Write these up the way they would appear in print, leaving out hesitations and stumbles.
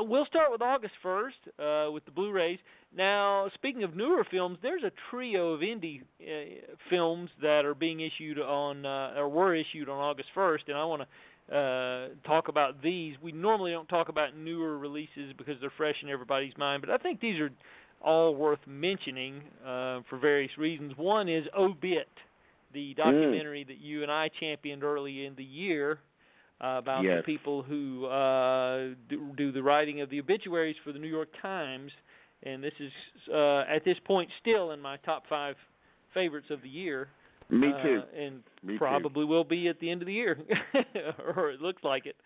We'll start with August 1st with the Blu-rays. Now, speaking of newer films, there's a trio of indie films that are being issued on, or were issued on August 1st, and I want to talk about these. We normally don't talk about newer releases because they're fresh in everybody's mind, but I think these are all worth mentioning for various reasons. One is Obit, the documentary that you and I championed early in the year about the people who do the writing of the obituaries for the New York Times. And this is, at this point, still in my top 5 favorites of the year. Me too. And Me probably too. will be at the end of the year, or it looks like it.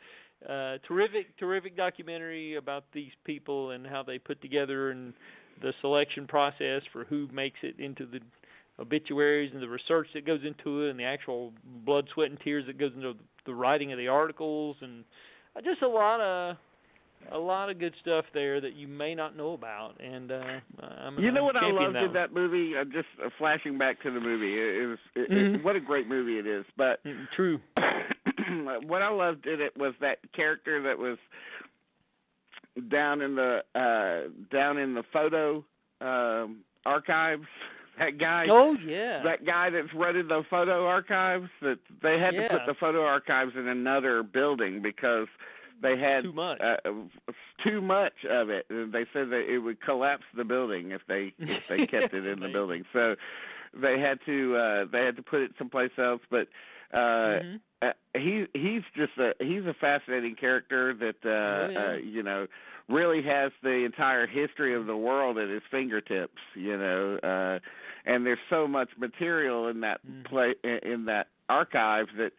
Terrific documentary about these people and how they put together and the selection process for who makes it into the obituaries and the research that goes into it and the actual blood, sweat, and tears that goes into the writing of the articles, and just a lot of good stuff there that you may not know about. And you know what I loved in that movie? Just flashing back to the movie, what a great movie it is. But true. What I loved in it was that character that was down in the photo archives. That guy. Oh yeah. That guy that's running the photo archives. That they had to put the photo archives in another building because they had too much of it. They said that it would collapse the building if they kept it in the building. So they had to put it someplace else. But he's a fascinating character that really has the entire history of the world at his fingertips. And there's so much material in that in that archive that,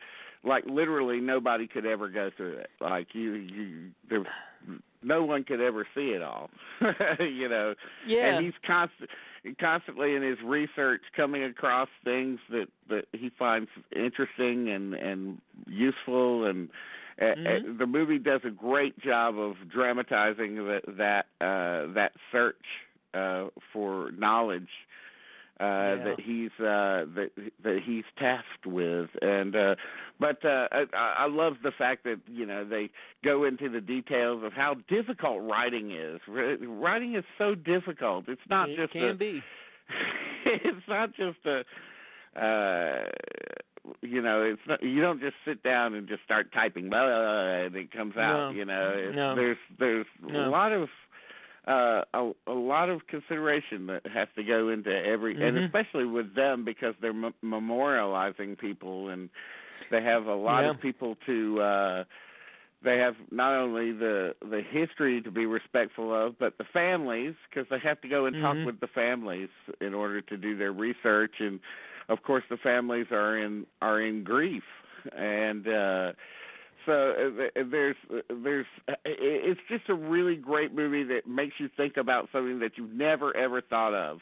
like, literally nobody could ever go through it. Like no one could ever see it all. Yeah. And he's constantly in his research coming across things that he finds interesting and useful, and the movie does a great job of dramatizing that search for knowledge that he's tasked with, and but I love the fact that they go into the details of how difficult writing is. Writing is so difficult. It's not It's not just a. It's not, you don't just sit down and just start typing, blah, blah, blah, and it comes out. There's a lot of consideration that has to go into every, and especially with them because they're memorializing people, and they have a lot of people to. They have not only the history to be respectful of, but the families, because they have to go and talk with the families in order to do their research, and of course the families are in grief, and so there's it's just a really great movie that makes you think about something that you've never ever thought of,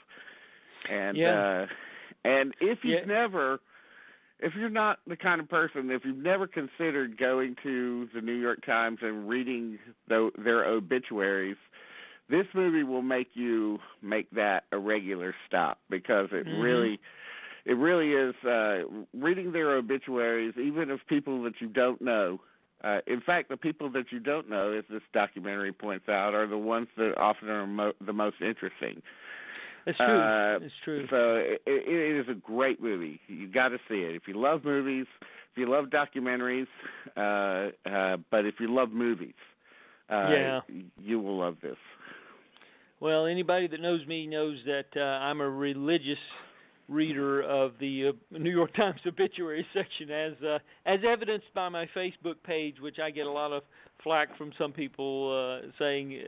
and if you're not the kind of person, if you've never considered going to the New York Times and reading their obituaries, this movie will make you make that a regular stop, because it really is reading their obituaries, even of people that you don't know. In fact, the people that you don't know, as this documentary points out, are the ones that often are the most interesting. It's true. It's true. So it is a great movie. You got to see it. If you love movies, if you love documentaries, but if you love movies, you will love this. Well, anybody that knows me knows that I'm a religious reader of the New York Times obituary section, as evidenced by my Facebook page, which I get a lot of flack from some people saying,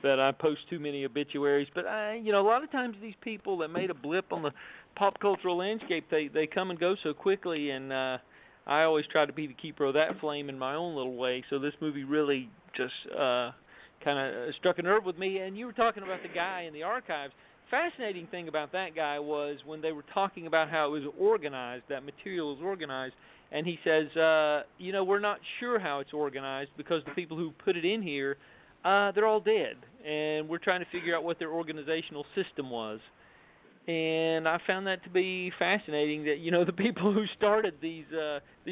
that I post too many obituaries. But a lot of times these people that made a blip on the pop cultural landscape, they come and go so quickly, and I always try to be the keeper of that flame in my own little way. So this movie really just kind of struck a nerve with me. And you were talking about the guy in the archives. Fascinating thing about that guy was when they were talking about how it was organized, that material was organized, and he says, we're not sure how it's organized because the people who put it in here, they're all dead, and we're trying to figure out what their organizational system was. And I found that to be fascinating, that the people who started these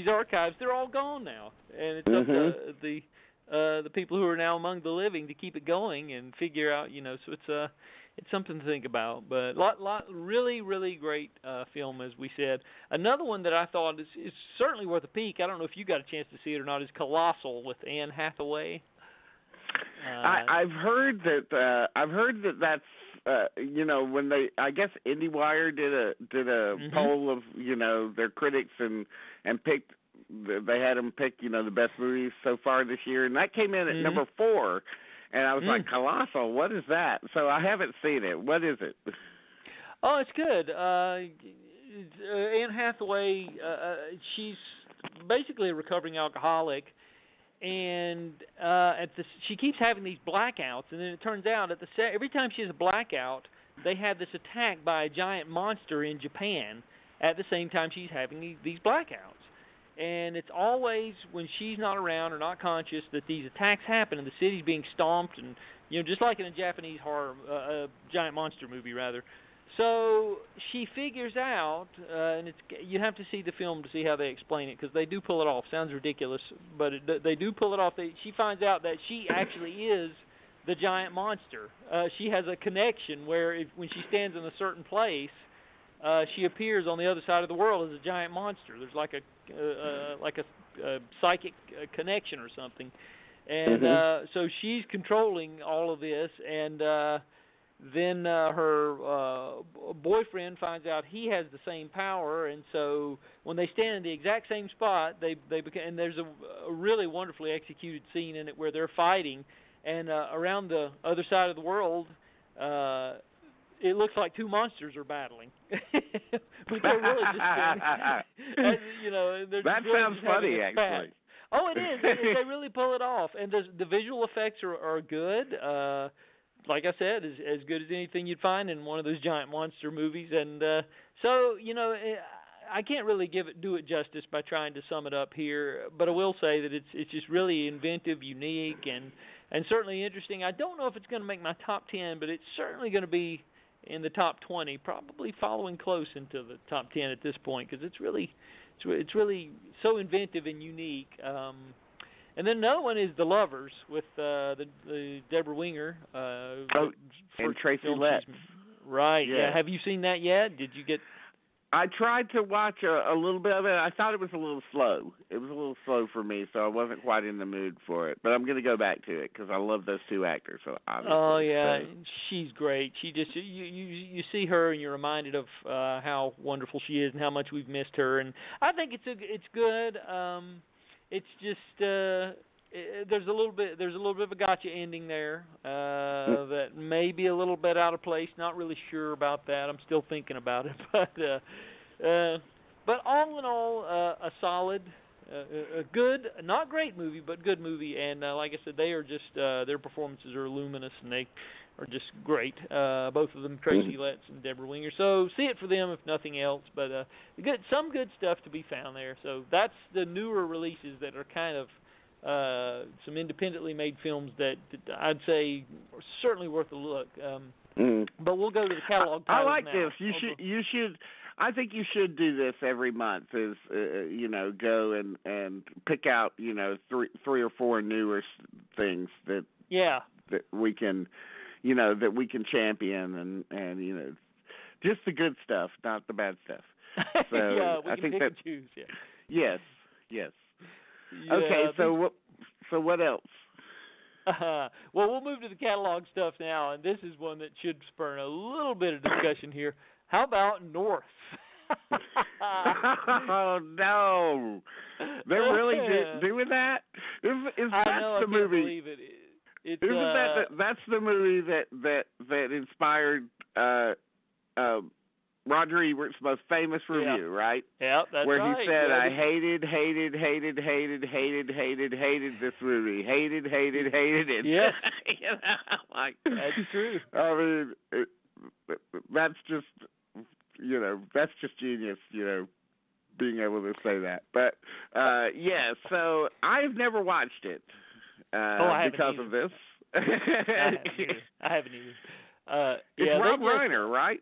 archives, they're all gone now, and it's up to the people who are now among the living to keep it going and figure out, so it's something to think about. But really, really great film, as we said. Another one that I thought is certainly worth a peek. I don't know if you got a chance to see it or not. Is Colossal with Anne Hathaway. I've heard that's when I guess IndieWire did a poll of their critics and picked. They had them pick the best movies so far this year, and that came in at number 4. And I was like, Colossal, what is that? So I haven't seen it. What is it? Oh, it's good. Anne Hathaway, she's basically a recovering alcoholic, and she keeps having these blackouts. And then it turns out every time she has a blackout, they have this attack by a giant monster in Japan at the same time she's having these blackouts. And it's always when she's not around or not conscious that these attacks happen and the city's being stomped and, just like in a Japanese horror, giant monster movie, rather. So she figures out, and you have to see the film to see how they explain it because they do pull it off. Sounds ridiculous, but they do pull it off. She finds out that she actually is the giant monster. She has a connection where when she stands in a certain place, she appears on the other side of the world as a giant monster. There's like a psychic connection or something, and so she's controlling all of this. And then her boyfriend finds out he has the same power, and so when they stand in the exact same spot, they and there's a really wonderfully executed scene in it where they're fighting, and around the other side of the world. It looks like two monsters are battling. But they're really just that sounds funny, actually. Oh, it is. They really pull it off, and the visual effects are good. Like I said, as good as anything you'd find in one of those giant monster movies. And so I can't really do it justice by trying to sum it up here, but I will say that it's just really inventive, unique, and certainly interesting. I don't know if it's going to make my top 10, but it's certainly going to be in the top 20, probably following close into the top 10 at this point, because it's really so inventive and unique. And then another one is The Lovers with the Deborah Winger. And Tracy Letts. Right. Yeah. Have you seen that yet? Did you get? I tried to watch a little bit of it. I thought it was a little slow. It was a little slow for me, so I wasn't quite in the mood for it. But I'm going to go back to it because I love those two actors. So obviously. Oh yeah, she's great. She just you see her and you're reminded of how wonderful she is and how much we've missed her. And I think it's good. It's just there's a little bit of a gotcha ending there that may be a little bit out of place. Not really sure about that. I'm still thinking about it, but all in all, a solid, a good, not great movie, but good movie. And like I said, they are just their performances are luminous and they are just great. Both of them, Tracy Letts and Deborah Winger. So see it for them if nothing else. But some good stuff to be found there. So that's the newer releases that are kind of. Some independently made films that I'd say are certainly worth a look. But we'll go to the catalog. I like now. this. You should. I think you should do this every month. Is go and pick out three or four newer things that we can that we can champion and just the good stuff, not the bad stuff. So we I can think pick that and choose. Yeah. Yes. Okay, so what else? Well, we'll move to the catalog stuff now, and this is one that should spur a little bit of discussion here. How about North? Oh no, they're really doing that? Is that the movie? I can't believe it. Isn't that's the movie that inspired Roger Ebert's most famous review, right? Yeah, that's where right. He said, I hated this movie. Hated it. Yes. That's true. I mean, that's just genius, being able to say that. But, so I've never watched it because of this. I haven't either. It's Rob Reiner, right?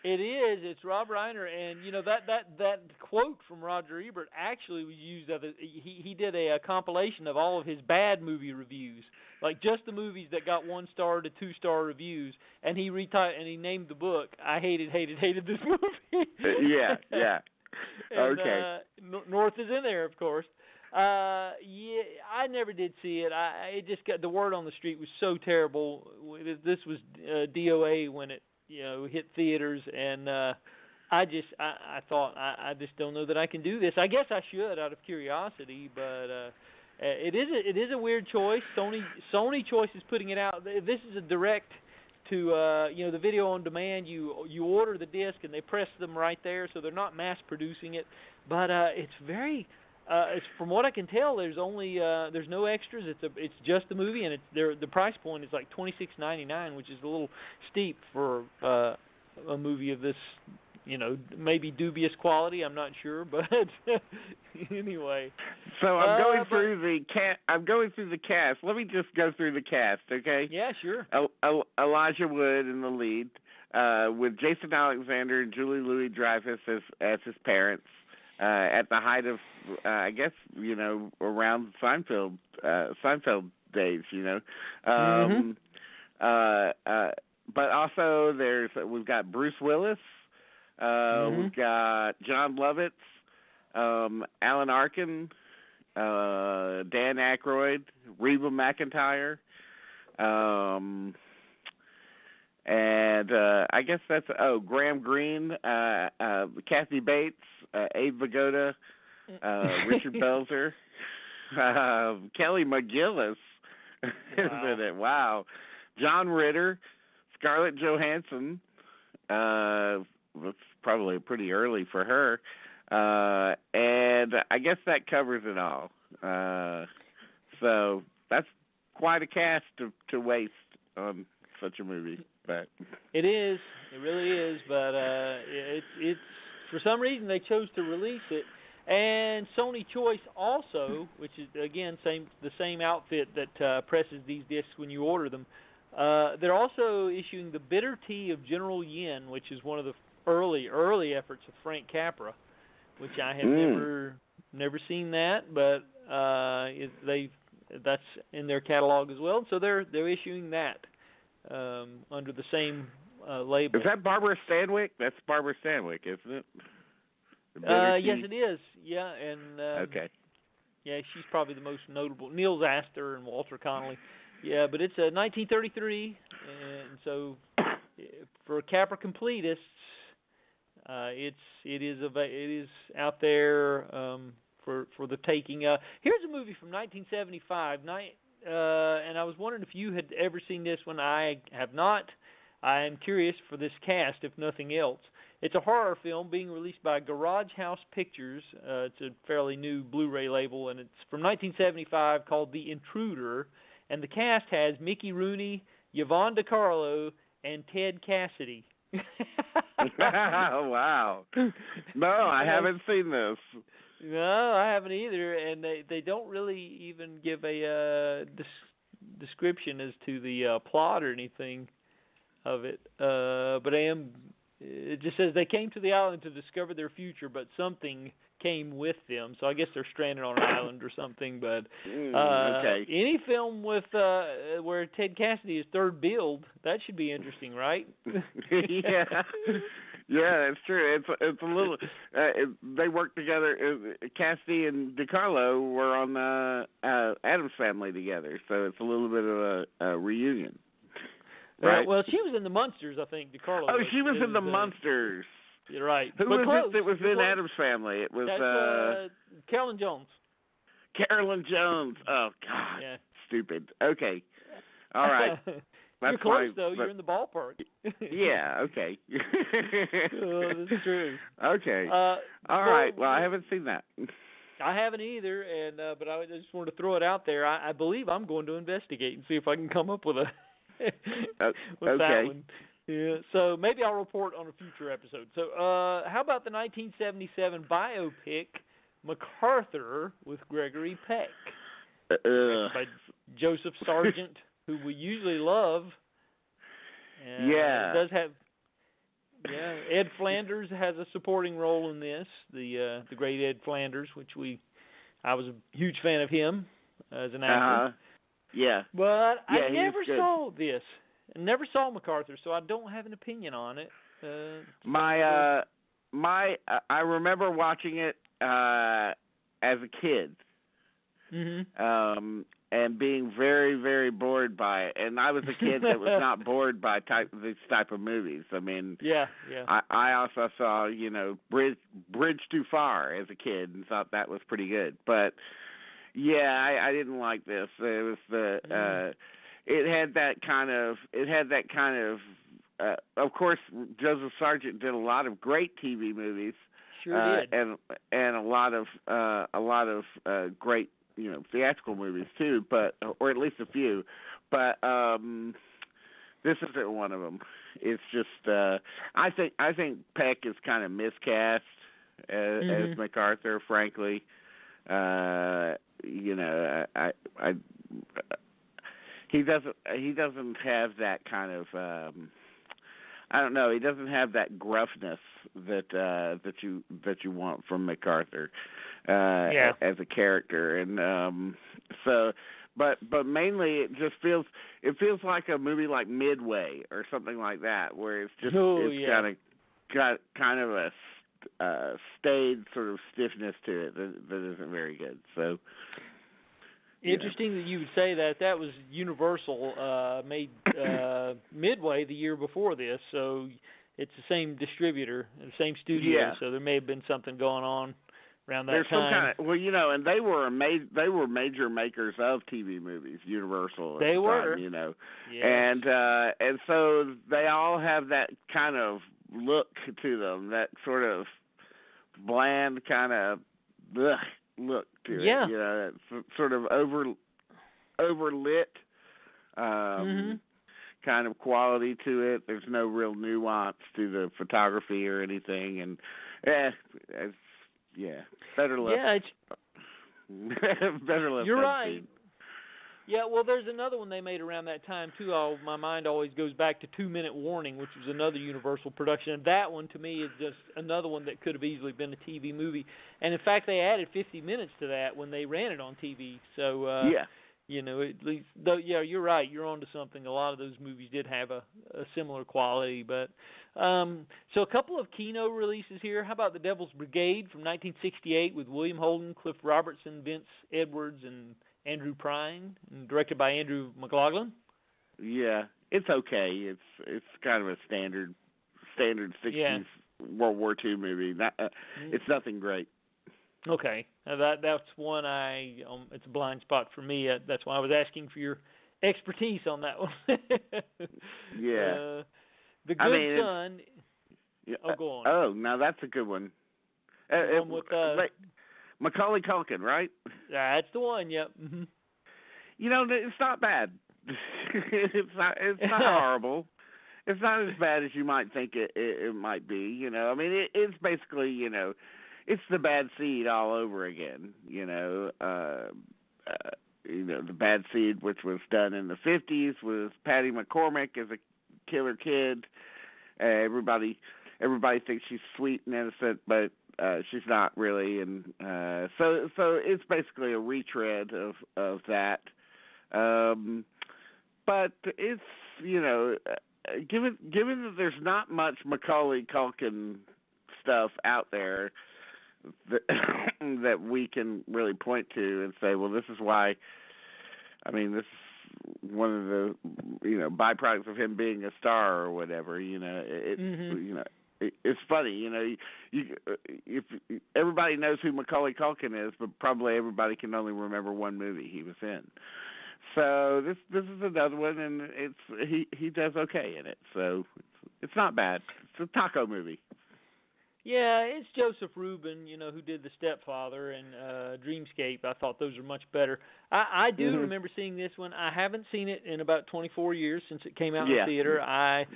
It is. It's Rob Reiner, and that quote from Roger Ebert actually was used. He did a compilation of all of his bad movie reviews, like just the movies that got 1-star to 2-star reviews, and he named the book "I hated this movie." Yeah. And, okay. North is in there, of course. I never did see it. It just got, the word on the street was so terrible. This was DOA when it hit theaters, and I thought I just don't know that I can do this. I guess I should out of curiosity, but it is a weird choice. Sony Choice is putting it out. This is a direct to the video on demand. You order the disc and they press them right there, so they're not mass producing it. But it's very it's, from what I can tell, there's no extras. It's just the movie, and the price point is like $26.99, which is a little steep for a movie of this, maybe dubious quality. I'm not sure, but anyway. So I'm going through the cast. Let me just go through the cast, okay? Yeah, sure. Elijah Wood in the lead, with Jason Alexander and Julie Louis-Dreyfus as his parents. At the height of, I guess, around Seinfeld days, but also we've got Bruce Willis, we've got John Lovitz, Alan Arkin, Dan Aykroyd, Reba McEntire, and I guess that's Graham Greene, Kathy Bates, Abe Vigoda, Richard Belzer, Kelly McGillis is in it. Wow. John Ritter, Scarlett Johansson. It's probably pretty early for her. And I guess that covers it all. So that's quite a cast to waste on such a movie. But it is. It really is. But it's for some reason they chose to release it. And Sony Choice also, which is again the same outfit that presses these discs when you order them. They're also issuing the Bitter Tea of General Yin, which is one of the early efforts of Frank Capra, which I have never seen that, but that's in their catalog as well. So they're issuing that under the same label. Is that Barbara Stanwyck? That's Barbara Stanwyck, isn't it? Yes, it is. Yeah, and okay. Yeah, she's probably the most notable. Neil Astor and Walter Connolly. Yeah, but it's 1933, and so for Capra completists, it is out there for the taking. Here's a movie from 1975, and I was wondering if you had ever seen this one. I have not. I am curious for this cast, if nothing else. It's a horror film being released by Garage House Pictures. It's a fairly new Blu-ray label, and it's from 1975 called The Intruder. And the cast has Mickey Rooney, Yvonne DiCarlo, and Ted Cassidy. Wow. No, I haven't seen this. No, I haven't either. And they don't really even give a description as to the plot or anything of it. But it just says they came to the island to discover their future, but something came with them. So I guess they're stranded on an island or something. But okay. Any film with where Ted Cassidy is third billed, that should be interesting, right? Yeah, that's true. It's a little. They worked together. Cassidy and DiCarlo were on Addams Family together, so it's a little bit of a reunion. Right. Well, she was in the Munsters, I think. DiCarlo. Oh, she was in the Munsters. You're right. Who but was close. it that was in Addams Family? It was Carolyn Jones. Carolyn Jones. Oh God. Yeah. Stupid. Okay. All right. You're close though. You're in the ballpark. Yeah. Okay. Oh, that's true. Okay. All right. Well, I haven't seen that. I haven't either, and but I just wanted to throw it out there. I believe I'm going to investigate and see if I can come up with that one. Yeah, so maybe I'll report on a future episode. So how about the 1977 biopic MacArthur with Gregory Peck? By Joseph Sargent, who we usually love. Yeah. It does have Yeah, Ed Flanders has a supporting role in this. The great Ed Flanders, I was a huge fan of him as an actor. Yeah. But I never saw this. I never saw MacArthur, so I don't have an opinion on it. I remember watching it as a kid. Mm-hmm. And being very, very bored by it. And I was a kid that was not bored by these type of movies. I mean, yeah. I also saw, Bridge Too Far as a kid and thought that was pretty good. But yeah, I didn't like this. It was it had that kind of of course, Joseph Sargent did a lot of great TV movies. Sure did. And a lot of great theatrical movies too, or at least a few, but this isn't one of them. It's just I think Peck is kind of miscast as MacArthur. Frankly, he doesn't have that kind of I don't know. He doesn't have that gruffness that you want from MacArthur as a character, and but mainly it just feels like a movie like Midway or something like that, where it's just got kind of a staid sort of stiffness to it that isn't very good. So. Interesting that you would say that. That was Universal made Midway the year before this, so it's the same distributor, the same studio. Yeah. So there may have been something going on around that There's time. some kind of, and they were major makers of TV movies, Universal. They were, time, yes. and so they all have that kind of look to them, that sort of bland kind of look to it. That sort of overlit kind of quality to it. There's no real nuance to the photography or anything, and better left. Yeah, better left. You're right. Yeah, well, there's another one they made around that time too. My mind always goes back to 2 Minute Warning, which was another Universal production, and that one to me is just another one that could have easily been a TV movie. And in fact, they added 50 minutes to that when they ran it on TV. So at least though, you're right. You're onto something. A lot of those movies did have a similar quality, but so a couple of Kino releases here. How about The Devil's Brigade from 1968 with William Holden, Cliff Robertson, Vince Edwards, and Andrew Prine, and directed by Andrew McLaughlin. Yeah, it's okay. It's kind of a standard 60s World War II movie. It's nothing great. Okay, now that's one it's a blind spot for me. That's why I was asking for your expertise on that one. Yeah. The Good Son. Go on. Oh, now that's a good one. With Macaulay Culkin, right? That's the one. Yep. Mm-hmm. It's not bad. it's not horrible. It's not as bad as you might think it might be. I mean, it's basically it's The Bad Seed all over again. The Bad Seed, which was done in the 50s, was Patty McCormick as a killer kid. Everybody thinks she's sweet and innocent, but she's not really, and so it's basically a retread of that. But it's given that there's not much Macaulay Culkin stuff out there that we can really point to and say, well, this is why. I mean, this is one of the byproducts of him being a star or whatever. It's funny, if everybody knows who Macaulay Culkin is, but probably everybody can only remember one movie he was in. So this is another one, and he does okay in it. So it's not bad. It's a taco movie. Yeah, it's Joseph Rubin, who did The Stepfather and Dreamscape. I thought those were much better. I do remember seeing this one. I haven't seen it in about 24 years since it came out in the theater.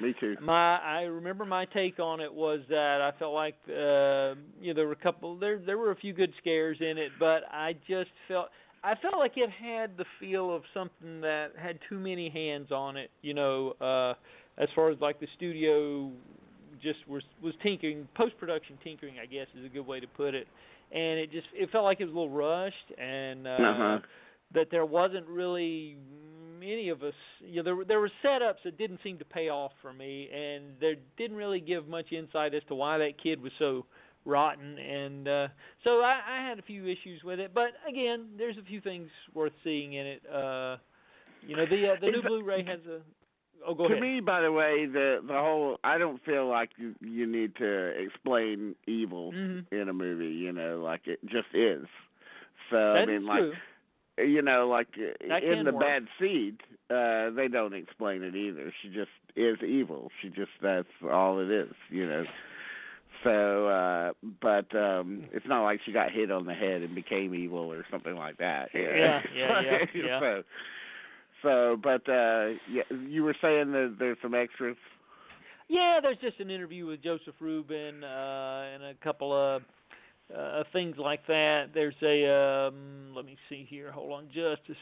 Me too. I remember my take on it was that I felt like there were a few good scares in it, but I felt like it had the feel of something that had too many hands on it, as far as like the studio just was tinkering, post-production tinkering, I guess is a good way to put it. And it felt like it was a little rushed, and that there wasn't really any of us. There were setups that didn't seem to pay off for me, and there didn't really give much insight as to why that kid was so rotten, and so I had a few issues with it. But again, there's a few things worth seeing in it. The new Blu-ray has a. Oh, go ahead. To me, by the way, the whole, I don't feel like you need to explain evil in a movie. Like it just is. So that I mean, like. True. Like in The work. Bad Seed, they don't explain it either. She just is evil. That's all it is, So, but it's not like she got hit on the head and became evil or something like that. Yeah. But you were saying that there's some extras. Yeah, there's just an interview with Joseph Rubin and a couple of things like that. There's a let me see here. Hold on just a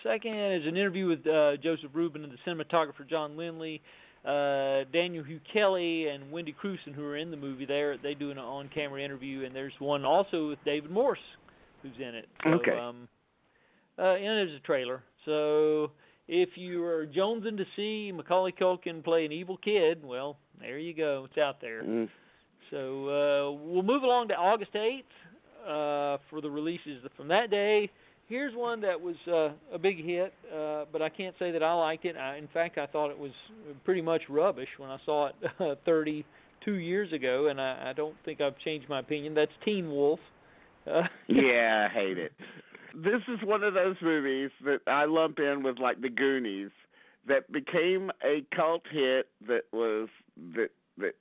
second. There's an interview with Joseph Rubin and the cinematographer John Lindley, Daniel Hugh Kelly, and Wendy Crewson, who are in the movie. They do an on-camera interview, and there's one also with David Morse, who's in it. So, okay. And there's a trailer. So if you are jonesing to see Macaulay Culkin play an evil kid, well, there you go. It's out there. So we'll move along to August 8th for the releases from that day. Here's one that was a big hit, but I can't say that I liked it. In fact, I thought it was pretty much rubbish when I saw it 32 years ago, and I don't think I've changed my opinion. That's Teen Wolf. Yeah, I hate it. This is one of those movies that I lump in with, like, The Goonies, that became a cult hit that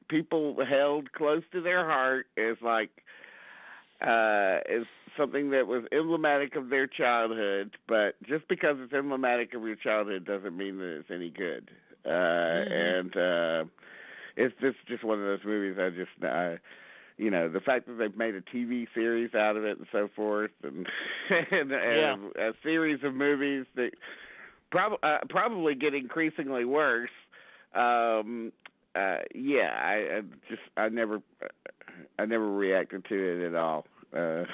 people held close to their heart as like is something that was emblematic of their childhood. But just because it's emblematic of your childhood doesn't mean that it's any good. And it's just one of those movies. The fact that they've made a TV series out of it and so forth, and a series of movies that probably get increasingly worse. I never reacted to it at all. The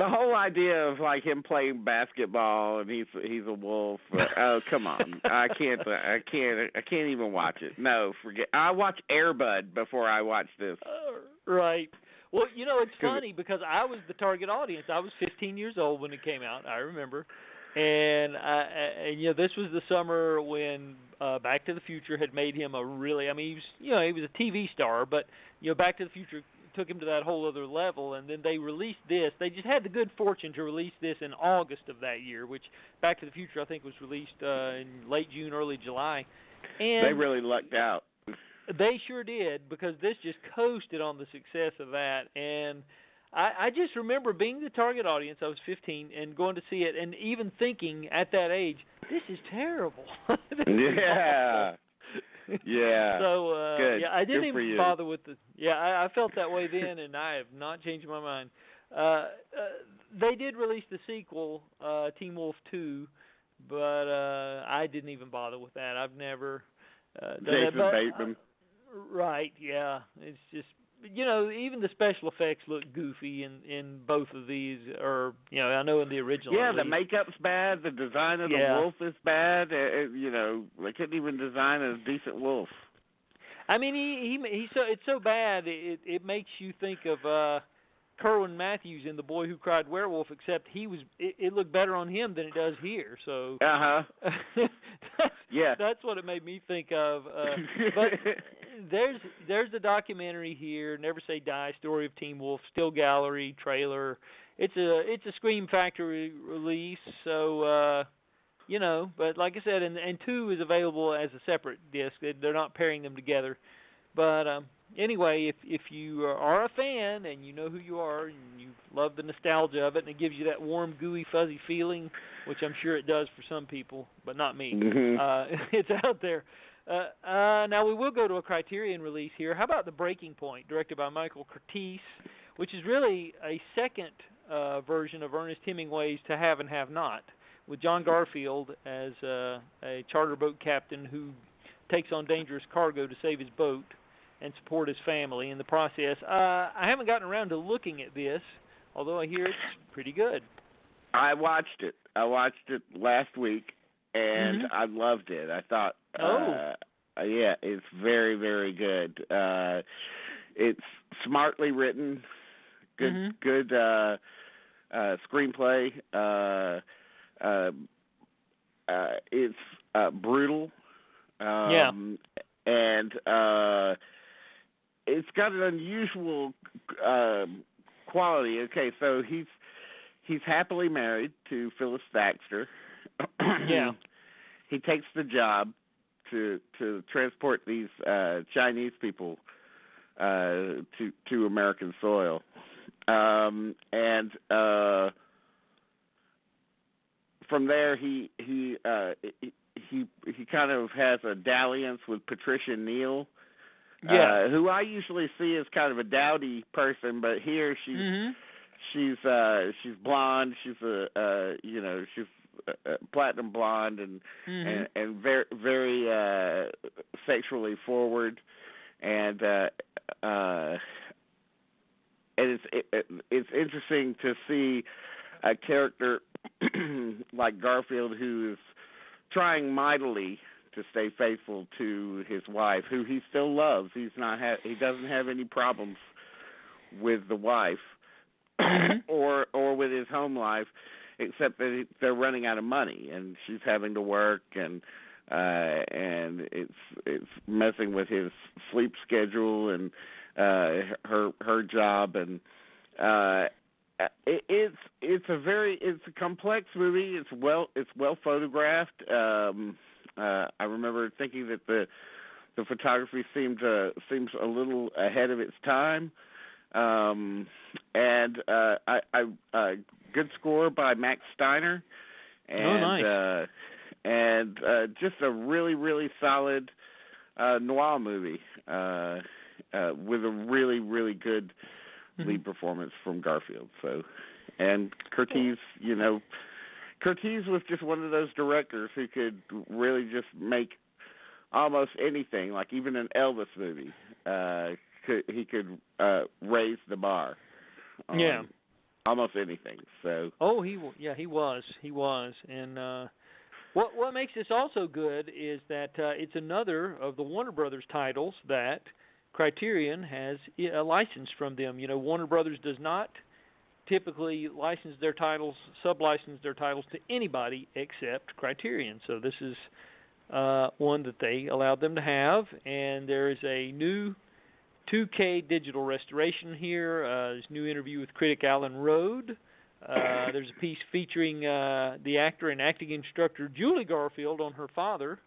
whole idea of like him playing basketball and he's a wolf. Oh, come on! I can't even watch it. No, forget. I watch Air Bud before I watch this. Right. Well, it's funny because I was the target audience. I was 15 years old when it came out. I remember. And this was the summer when Back to the Future had made him he was a TV star, but Back to the Future took him to that whole other level. And then they released this. They just had the good fortune to release this in August of that year, which Back to the Future I think was released in late June, early July. And they really lucked out. They sure did, because this just coasted on the success of that. And I just remember being the target audience. I was 15 and going to see it, and even thinking at that age, this is terrible. Yeah. Yeah. So good. I didn't Good even bother with the. Yeah, I felt that way then, and I have not changed my mind. They did release the sequel, Teen Wolf 2, but I didn't even bother with that. I've never done Jason that. Bateman. Right. Yeah. It's just. Even the special effects look goofy in both of these, or I know in the original. Yeah, the makeup's bad. The design of the wolf is bad. They couldn't even design a decent wolf. I mean, it's so bad it makes you think of Kerwin Matthews in The Boy Who Cried Werewolf, except it looked better on him than it does here. So. Yeah. That's what it made me think of. But there's a documentary here, Never Say Die, Story of Teen Wolf, still gallery, trailer. It's a Scream Factory release, so but like I said, and 2 is available as a separate disc. They're not pairing them together. But anyway, if you are a fan and you know who you are and you love the nostalgia of it, and it gives you that warm, gooey, fuzzy feeling, which I'm sure it does for some people, but not me. It's out there. Now we will go to a Criterion release here. How about The Breaking Point, directed by Michael Curtiz, which is really a second version of Ernest Hemingway's To Have and Have Not, with John Garfield as a charter boat captain who takes on dangerous cargo to save his boat. and support his family in the process. I haven't gotten around to looking at this, although I hear it's pretty good. I watched it. Last week, and I loved it. I thought, yeah, it's very, very good. It's smartly written, good screenplay. It's brutal. And it's got an unusual quality. Okay, so he's happily married to Phyllis Thaxter. He takes the job to transport these Chinese people to American soil, and from there he kind of has a dalliance with Patricia Neal, who I usually see as kind of a dowdy person, but here she's blonde. She's she's platinum blonde and very very sexually forward, and it's interesting to see a character like Garfield, who is trying mightily to stay faithful to his wife, who he still loves. He doesn't have any problems with the wife or with his home life, except that they're running out of money and she's having to work, and it's messing with his sleep schedule and her job, and it's a complex movie. It's well photographed. I remember thinking that the photography seems a little ahead of its time, and good score by Max Steiner, and and just a really really solid noir movie with a really really good lead performance from Garfield. So, and Curtiz, Curtiz was just one of those directors who could really just make almost anything, like even an Elvis movie. He could raise the bar on almost anything. So. Oh, he was, and what makes this also good is that it's another of the Warner Brothers titles that Criterion has a license from them. Warner Brothers does not typically license their titles, sub-license their titles to anybody except Criterion. So this is one that they allowed them to have, and there is a new 2K digital restoration here. There's a new interview with critic Alan Rode. There's a piece featuring the actor and acting instructor Julie Garfield on her father,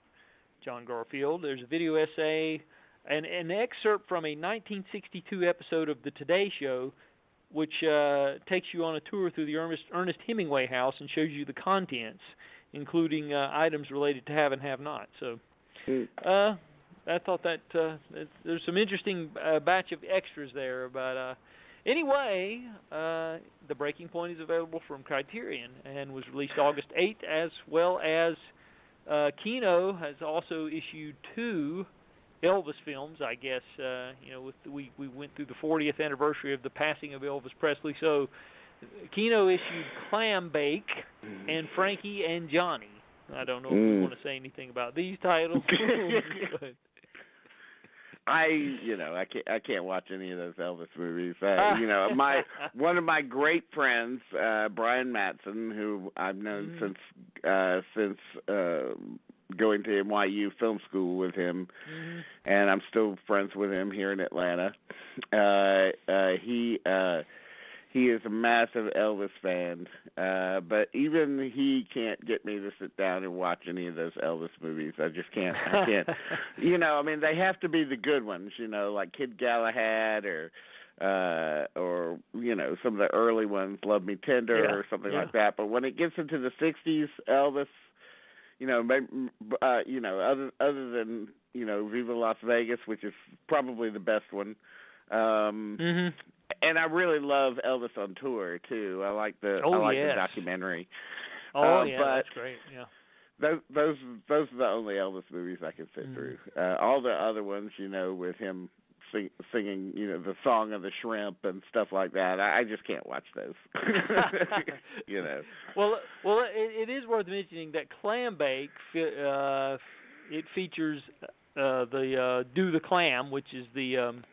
John Garfield. There's a video essay, and an excerpt from a 1962 episode of The Today Show, which takes you on a tour through the Ernest Hemingway house and shows you the contents, including items related to have and have not. So I thought that there's some interesting batch of extras there. But anyway, The Breaking Point is available from Criterion and was released August 8th, as well as Kino has also issued 2 Elvis films, I guess. We went through the 40th anniversary of the passing of Elvis Presley, so Kino issued Clam Bake and Frankie and Johnny. I don't know if you want to say anything about these titles. But I can't watch any of those Elvis movies. One of my great friends, Brian Mattson, who I've known since going to NYU Film School with him, and I'm still friends with him here in Atlanta. He is a massive Elvis fan, but even he can't get me to sit down and watch any of those Elvis movies. I just can't. I can't. They have to be the good ones, like Kid Galahad or some of the early ones, Love Me Tender or something like that. But when it gets into the 60s Elvis, other than Viva Las Vegas, which is probably the best one. And I really love Elvis on Tour too. I like the the documentary. But that's great. Yeah. Those are the only Elvis movies I can sit through. All the other ones, with him singing, the song of the shrimp and stuff like that. I just can't watch those. Well, it is worth mentioning that Clam Bake, it features the "Do the Clam," which is the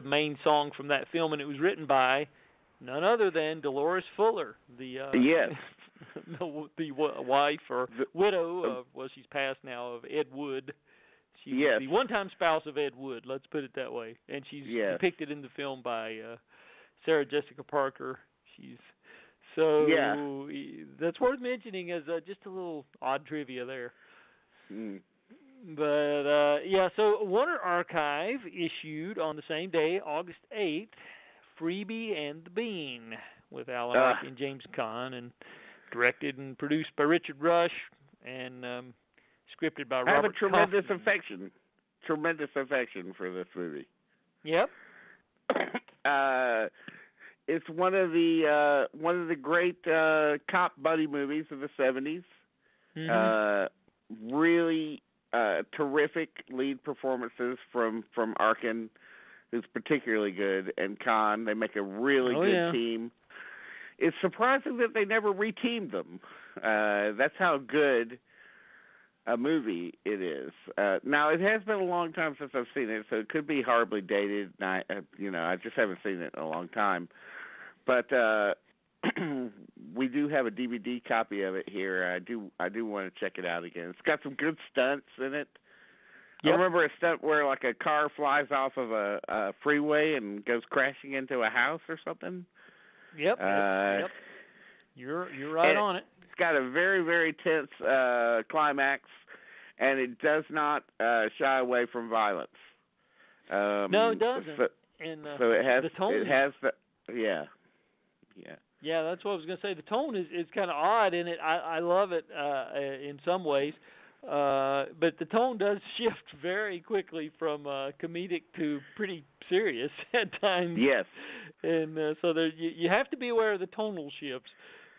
main song from that film, and it was written by none other than Dolores Fuller, the the wife or widow of, she's passed now, of Ed Wood. She was the one-time spouse of Ed Wood, let's put it that way. And she's depicted in the film by Sarah Jessica Parker. That's worth mentioning as just a little odd trivia there. Mm. But, so Warner Archive issued on the same day, August 8th, Freebie and the Bean with Alan Arkin and James Caan, and directed and produced by Richard Rush, and scripted by Robert I have a tremendous Kaufman. affection for this movie. Yep. It's one of the great cop buddy movies of the 70s. Mm-hmm. Really terrific lead performances from Arkin, who's particularly good, and Caan. They make a really good team. It's surprising that they never reteamed them. That's how good a movie it is. Now, it has been a long time since I've seen it, so it could be horribly dated. And I just haven't seen it in a long time. But we do have a DVD copy of it here. I do want to check it out again. It's got some good stunts in it. Yep. I remember a stunt where like a car flies off of a freeway and goes crashing into a house or something. Yep. You're right on it. It's got a very, very tense climax, and it does not shy away from violence. No, it doesn't. So it has the tone. It has the Yeah, that's what I was going to say. The tone is kind of odd in it. I love it in some ways, but the tone does shift very quickly from comedic to pretty serious at times. Yes. And so you have to be aware of the tonal shifts.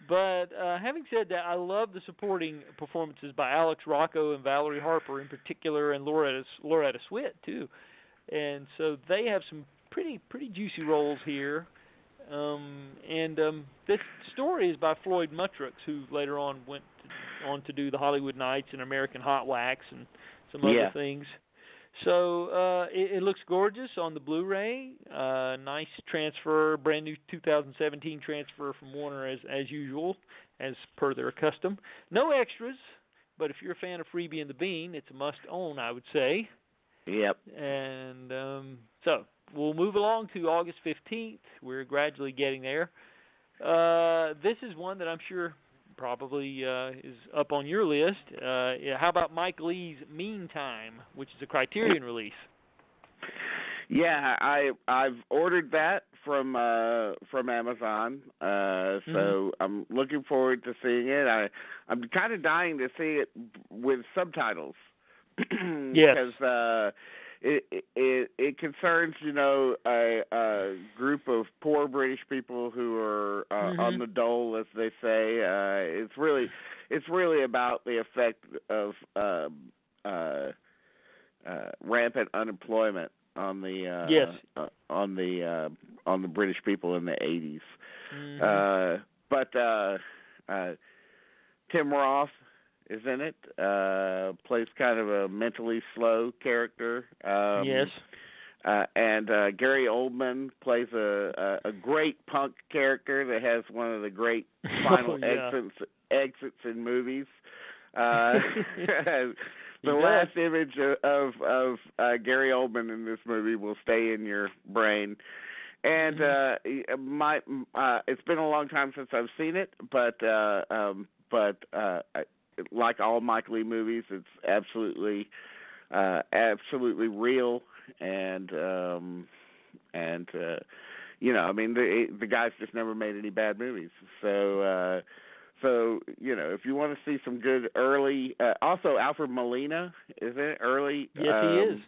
But having said that, I love the supporting performances by Alex Rocco and Valerie Harper in particular, and Loretta Swit too. And so they have some pretty juicy roles here. This story is by Floyd Muttrux, who later on went on to do the Hollywood Nights and American Hot Wax and some other things. So it looks gorgeous on the Blu-ray. Nice transfer, brand new 2017 transfer from Warner as usual, as per their custom. No extras, but if you're a fan of Freebie and the Bean, it's a must-own, I would say. Yep. And so we'll move along to August 15th. We're gradually getting there. This is one that I'm sure probably is up on your list. How about Mike Leigh's Meantime, which is a Criterion release? Yeah, I've ordered that from Amazon, so I'm looking forward to seeing it. I'm kind of dying to see it with subtitles. Yes. Because it concerns, a group of poor British people who are on the dole, as they say. It's really about the effect of rampant unemployment on the on the British people in the 80s. But Tim Roth is in it, plays kind of a mentally slow character. Yes. And Gary Oldman plays a great punk character that has one of the great final exits in movies. The last image of Gary Oldman in this movie will stay in your brain. And it's been a long time since I've seen it, but like all Mike Leigh movies, it's absolutely real, and the guy's just never made any bad movies. So if you want to see some good early, also Alfred Molina is in it early. Yes, he is.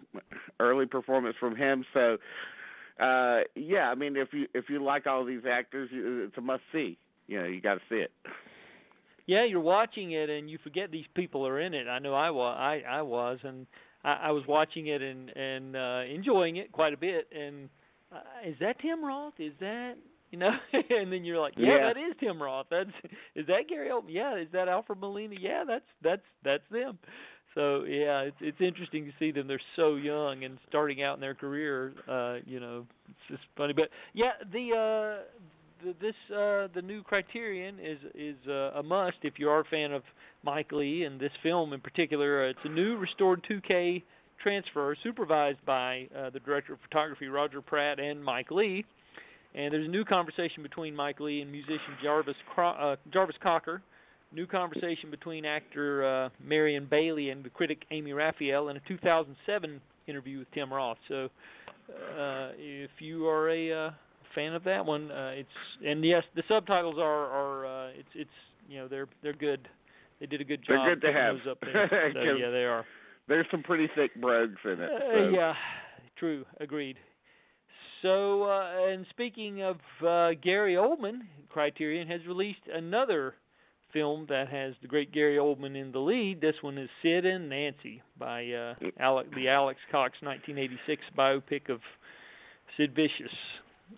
Early performance from him. So if you like all these actors, it's a must see. You got to see it. Yeah, you're watching it and you forget these people are in it. I know I was, and I was watching it and enjoying it quite a bit. And is that Tim Roth? Is that, you know? And then you're like, yeah, that is Tim Roth. Is that Gary Oldman? Yeah. Is that Alfred Molina? Yeah, that's them. So yeah, it's interesting to see them. They're so young and starting out in their career. You know, it's just funny. But yeah, the new Criterion is a must if you are a fan of Mike Leigh and this film in particular. It's a new restored 2K transfer supervised by the director of photography Roger Pratt and Mike Leigh. And there's a new conversation between Mike Leigh and musician Jarvis Cocker. New conversation between actor Marion Bailey and the critic Amy Raphael in a 2007 interview with Tim Roth. So if you are a fan of that one, yes, the subtitles are it's you know they're good. They did a good job. They're good to have. Those up there. So, yeah, they are. There's some pretty thick brogues in it. So. Yeah, true, agreed. So, and speaking of Gary Oldman, Criterion has released another film that has the great Gary Oldman in the lead. This one is Sid and Nancy by the Alex Cox 1986 biopic of Sid Vicious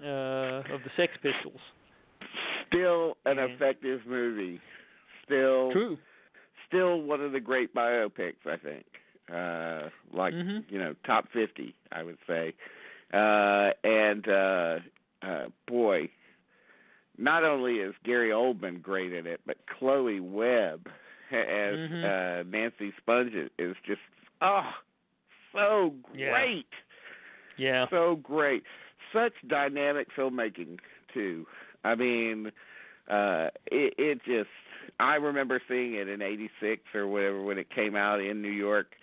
of the Sex Pistols. Still an effective movie. Still one of the great biopics, I think. You know, top 50, I would say. Boy, not only is Gary Oldman great in it, but Chloe Webb as Nancy Sponge is just so great. Yeah. So great. Such dynamic filmmaking too. I mean, it just. I remember seeing it in '86 or whatever when it came out in New York,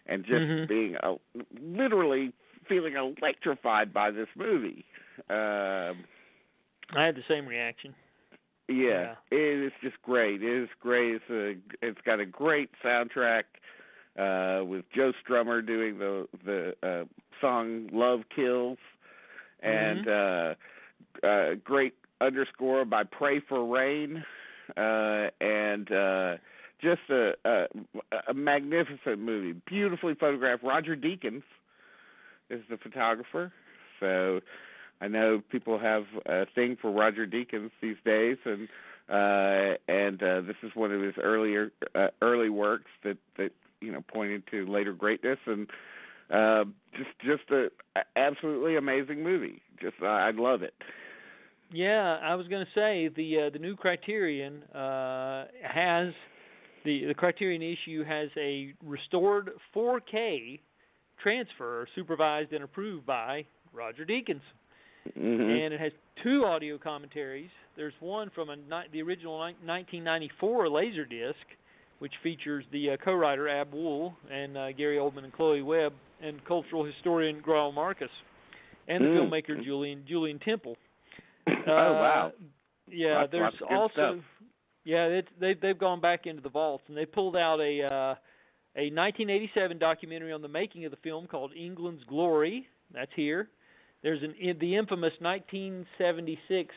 and just being literally feeling electrified by this movie. I had the same reaction. Yeah, it is just great. It is great. It's got a great soundtrack with Joe Strummer doing the song "Love Kills," and great underscore by Pray for Rain, and just a magnificent movie. Beautifully photographed. Roger Deakins is the photographer, so I know people have a thing for Roger Deakins these days, and this is one of his early works that you know pointed to later greatness, and just a absolutely amazing movie. Just I love it. Yeah, I was going to say the new Criterion has the Criterion issue has a restored 4K transfer supervised and approved by Roger Deakins. And it has 2 audio commentaries. There's one from the original 1994 Laserdisc, which features the co-writer Ab Wool and Gary Oldman and Chloe Webb and cultural historian Graal Marcus and the filmmaker Julian Temple. Wow! Yeah, there's also stuff. they've gone back into the vaults and they pulled out a 1987 documentary on the making of the film called England's Glory. That's here. There's the infamous 1976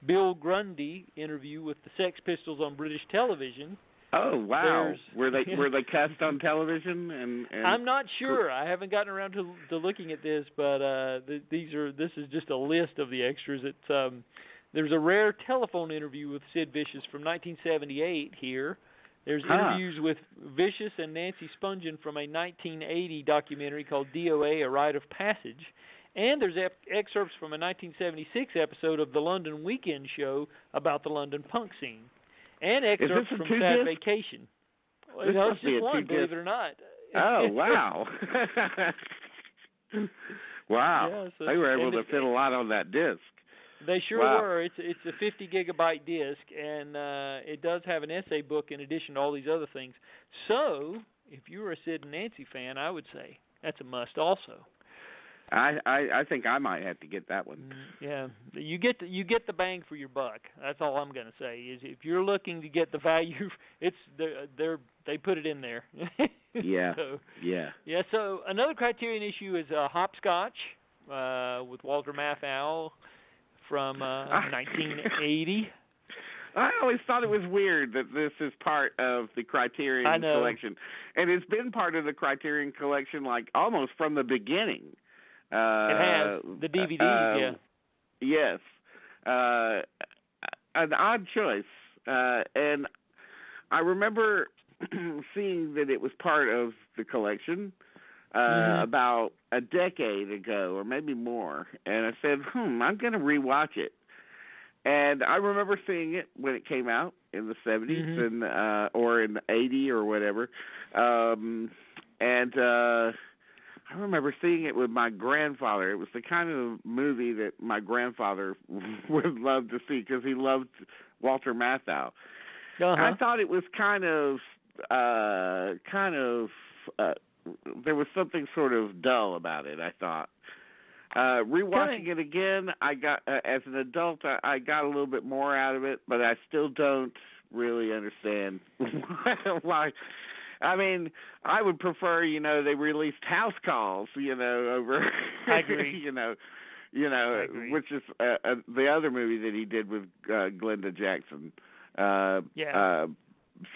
Bill Grundy interview with the Sex Pistols on British television. Oh wow! Were they cast on television? And I'm not sure. I haven't gotten around to looking at this, but this is just a list of the extras. It's there's a rare telephone interview with Sid Vicious from 1978 here. There's interviews with Vicious and Nancy Spungen from a 1980 documentary called DOA: A Rite of Passage. And there's excerpts from a 1976 episode of the London Weekend Show about the London punk scene. And excerpts from Sad Vacation. Well, it's just one, believe it or not. Oh, wow. Wow. Yeah, so, they were able to fit a lot on that disc. They sure were. It's a 50-gigabyte disc, and it does have an essay book in addition to all these other things. So, if you're a Sid and Nancy fan, I would say that's a must also. I think I might have to get that one. Yeah, you get the bang for your buck. That's all I'm going to say. Is if you're looking to get the value, they put it in there. Yeah. Yeah. So another Criterion issue is Hopscotch with Walter Matthau from 1980. I always thought it was weird that this is part of the Criterion Collection, and it's been part of the Criterion Collection like almost from the beginning. It has the DVDs, Yes, an odd choice, and I remember seeing that it was part of the collection about a decade ago, or maybe more, and I said, I'm going to rewatch it. And I remember seeing it when it came out in the 70s and or in the 80 or whatever. And I remember seeing it with my grandfather. It was the kind of movie that my grandfather would love to see because he loved Walter Matthau. I thought it was kind of there was something sort of dull about it, I thought. Rewatching it again, I got as an adult, I got a little bit more out of it, but I still don't really understand why. I mean, I would prefer, they released House Calls, over. I agree. Which is the other movie that he did with Glenda Jackson.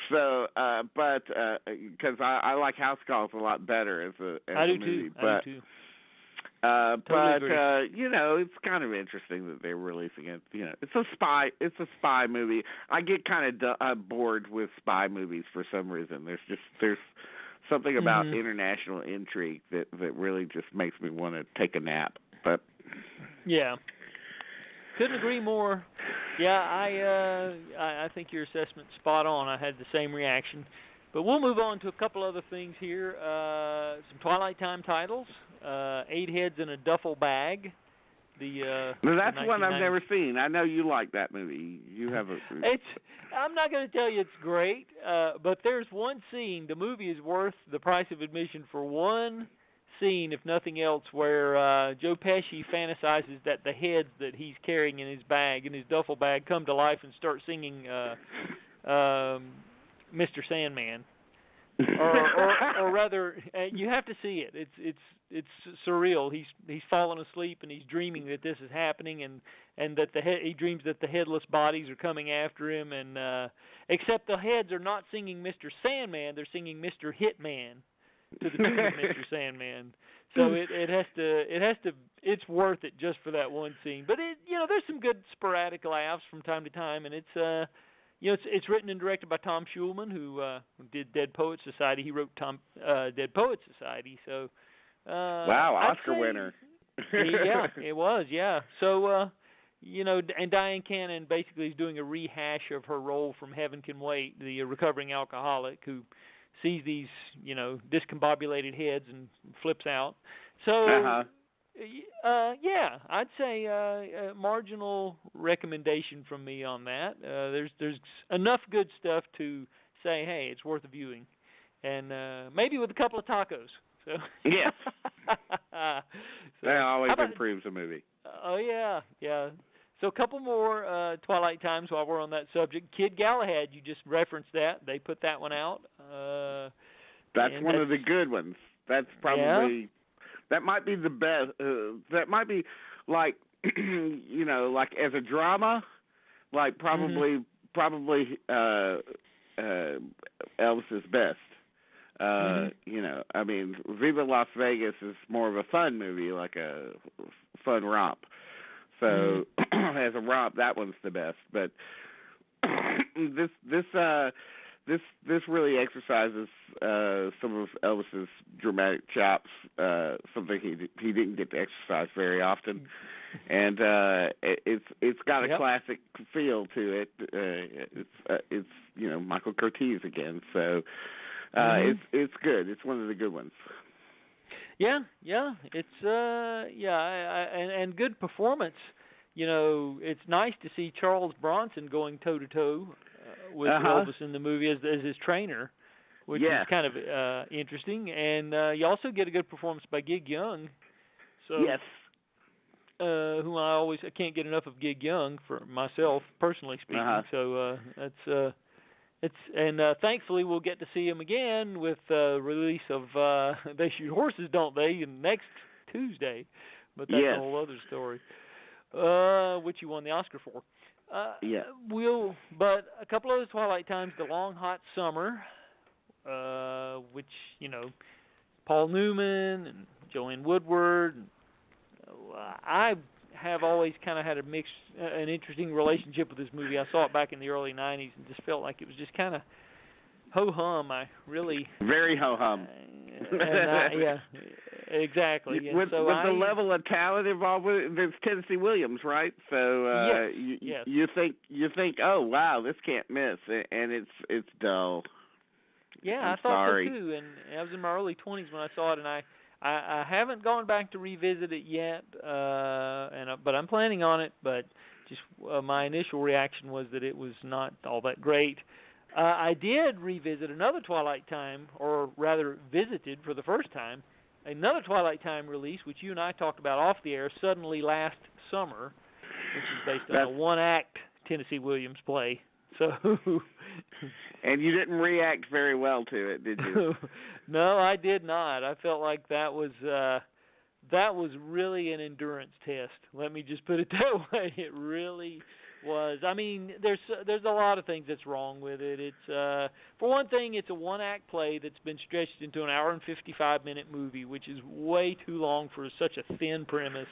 So, but because I like House Calls a lot better as a movie. I do too. It's kind of interesting that they're releasing it. It's a spy movie. I get kind of bored with spy movies for some reason. There's something about international intrigue that really just makes me want to take a nap. But yeah, couldn't agree more. Yeah, I think your assessment's spot on. I had the same reaction. But we'll move on to a couple other things here. Some Twilight Time titles. 8 Heads in a Duffel Bag. That's one I've never seen. I know you like that movie. You have a. I'm not going to tell you it's great, but there's one scene. The movie is worth the price of admission for one scene, if nothing else, where Joe Pesci fantasizes that the heads that he's carrying in his bag, in his duffel bag, come to life and start singing Mr. Sandman. or rather, you have to see it. It's surreal. He's fallen asleep and he's dreaming that this is happening, and that he dreams that the headless bodies are coming after him, and except the heads are not singing Mr. Sandman, they're singing Mr. Hitman to the tune of Mr. Sandman. So it's worth it just for that one scene. But there's some good sporadic laughs from time to time, and it's it's written and directed by Tom Schulman, who did Dead Poets Society. He wrote Dead Poets Society. So wow, Oscar winner. Yeah, it was. Yeah. So and Diane Cannon basically is doing a rehash of her role from Heaven Can Wait, the recovering alcoholic who sees these discombobulated heads and flips out. So. Yeah, I'd say a marginal recommendation from me on that. There's enough good stuff to say, hey, it's worth viewing, and maybe with a couple of tacos. So yes, that always improves a movie. Oh yeah. So a couple more Twilight Times while we're on that subject. Kid Galahad, you just referenced that. They put that one out. That's one of the good ones. That's probably. Yeah. That might be the best. That might be like, like as a drama, like probably Elvis's best. I mean, Viva Las Vegas is more of a fun movie, like a fun romp. So as a romp, that one's the best. But this really exercises some of Elvis's dramatic chops, something he didn't get to exercise very often, and it's got a classic feel to it. It's Michael Curtiz again, so it's good. It's one of the good ones. Yeah, it's and good performance. It's nice to see Charles Bronson going toe to toe with Elvis in the movie as his trainer, which is kind of interesting. And you also get a good performance by Gig Young. So, yes. Who I can't get enough of Gig Young for myself, personally speaking. So thankfully we'll get to see him again with the release of They Shoot Horses, Don't They, next Tuesday. But that's a whole other story, which he won the Oscar for. But a couple of the Twilight Times, The Long Hot Summer, which, Paul Newman and Joanne Woodward. I have always kind of had an interesting relationship with this movie. I saw it back in the early 90s and just felt like it was just kind of ho-hum. Very ho-hum. Yeah, exactly. With the level of talent involved with it, there's Tennessee Williams, right? So yes. you think, oh wow, this can't miss, and it's dull. Yeah, I thought so too, and I was in my early 20s when I saw it, and I haven't gone back to revisit it yet, but I'm planning on it. But just my initial reaction was that it was not all that great. I did revisit another Twilight Time, or rather visited for the first time, another Twilight Time release, which you and I talked about off the air, Suddenly Last Summer, which is based on a one-act Tennessee Williams play. So. And you didn't react very well to it, did you? No, I did not. I felt like that was really an endurance test. Let me just put it that way. It really was. I mean, there's a lot of things that's wrong with it. It's for one thing, it's a one-act play that's been stretched into an hour and 55-minute movie, which is way too long for such a thin premise.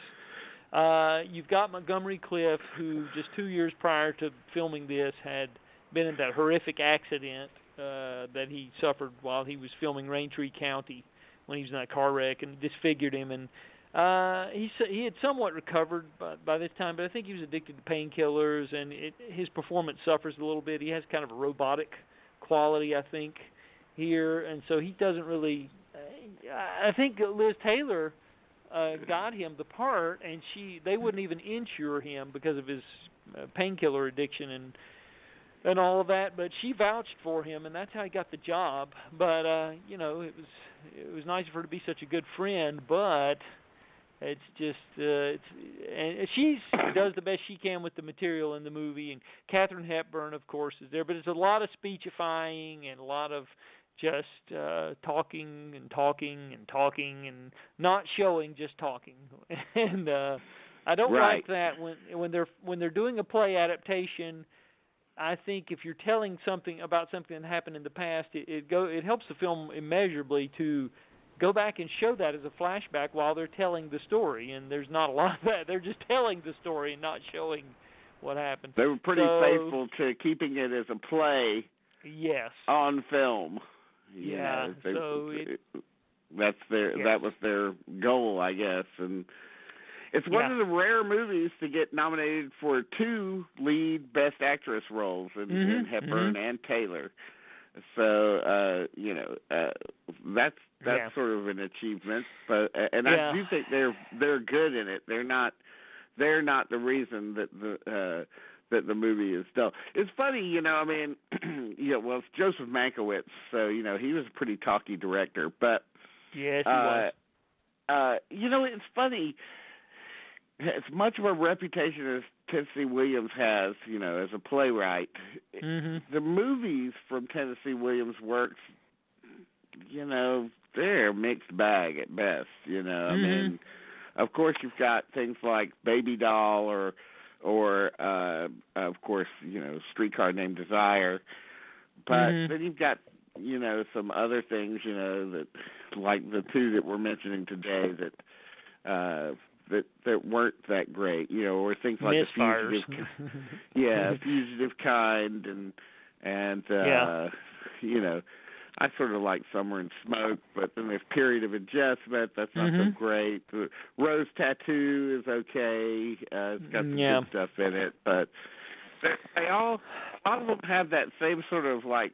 You've got Montgomery Clift, who just 2 years prior to filming this had been in that horrific accident that he suffered while he was filming Raintree County when he was in that car wreck, and disfigured him. And he had somewhat recovered by this time, but I think he was addicted to painkillers, and his performance suffers a little bit. He has kind of a robotic quality, I think, here, and so he doesn't really. I think Liz Taylor got him the part, and they wouldn't even insure him because of his painkiller addiction and all of that, but she vouched for him, and that's how he got the job. But it was nice of her to be such a good friend, but it's just and she does the best she can with the material in the movie, and Katharine Hepburn, of course, is there, but it's a lot of speechifying and a lot of just talking and not showing, just talking. And I don't like that when they're doing a play adaptation. I think if you're telling something about something that happened in the past, it helps the film immeasurably to go back and show that as a flashback while they're telling the story. And there's not a lot of that. They're just telling the story and not showing what happened. They were pretty faithful to keeping it as a play. Yes. On film. Yeah. That was their goal, I guess, and. It's one of the rare movies to get nominated for 2 lead Best Actress roles in Hepburn and Taylor. So that's sort of an achievement. But I do think they're good in it. They're not the reason that the movie is dull. It's funny, it's Joseph Mankiewicz, so he was a pretty talky director. But yes, he was. It's funny. As much of a reputation as Tennessee Williams has, as a playwright, the movies from Tennessee Williams' works, they're a mixed bag at best. I mean, of course you've got things like Baby Doll or of course, Streetcar Named Desire, but then you've got some other things, that like the 2 that we're mentioning today that weren't that great, or things like Misfires. Fugitive Kind, and I sort of like Summer and Smoke, but then there's Period of Adjustment. That's not so great. The Rose Tattoo is okay. It's got some good stuff in it, but they all of them have that same sort of like.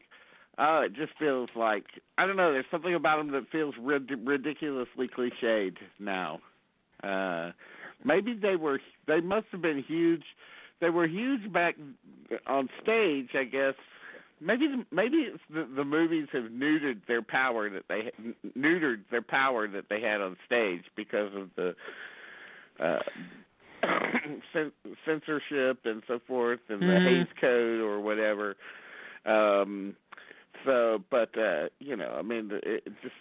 Oh, it just feels like I don't know. There's something about them that feels ridiculously cliched now. Maybe they must have been huge. They were huge back on stage, I guess. Maybe it's the movies have neutered their power that they had on stage because of the censorship and so forth and the Hays Code or whatever. So, but I mean, it just